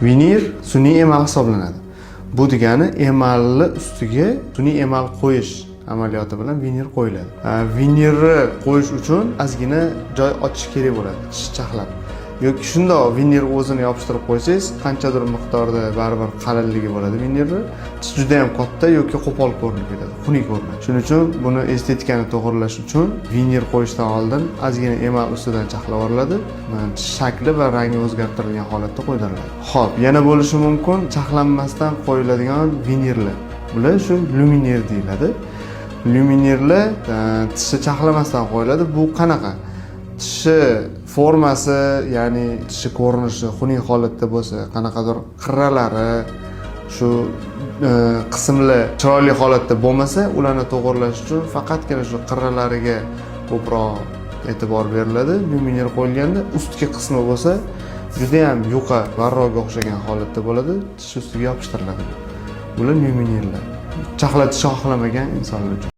Vinir sun'iy emal hisoblanadi. Bu degani emalni ustiga sun'iy emal qo'yish amaliyoti bilan vinir qo'yiladi. Vinirni qo'yish uchun ozgina joy ochish kerak bo'ladi, tish chaqlab. Yoki shundoq vinir o'zini yopishtirib qo'ysangiz, qanchadir miqdorda baribir qalinligi bo'ladi vinirni. Tish juda ham katta yoki qo'pol ko'rinib ketadi, xunuk ko'rinadi. Shuning uchun buni estetikani to'g'rilash uchun vinir qo'yishdan oldin ozgina emal ustidan chaqlab yuboriladi. Tish shakli va rangi o'zgartirilgan holatda qo'ydiriladi. Xo'p, yana bo'lishi mumkin chaqlanmasdan qo'yiladigan vinirlar. Bular shu luminir deyiladi. Luminirlar tishni chaqlamasdan qo'yiladi. Bu qanaqa? Tishi formasi, ya'ni tishi ko'rinishi xunuk holatda bo'lsa, qanaqadir qirralari shu qismlar chiroyli holatda bo'lmasa, ularni to'g'rilash uchun faqatgina shu qirralariga ko'proq e'tibor beriladi. Luminir qo'yilganda ustki qismi bo'lsa, juda ham yuqa, varroga o'xshagan holatda bo'ladi, tish ustiga yopishtiriladi. Bular luminirlar. Chaqlatishni xohlamagan insonlar uchun.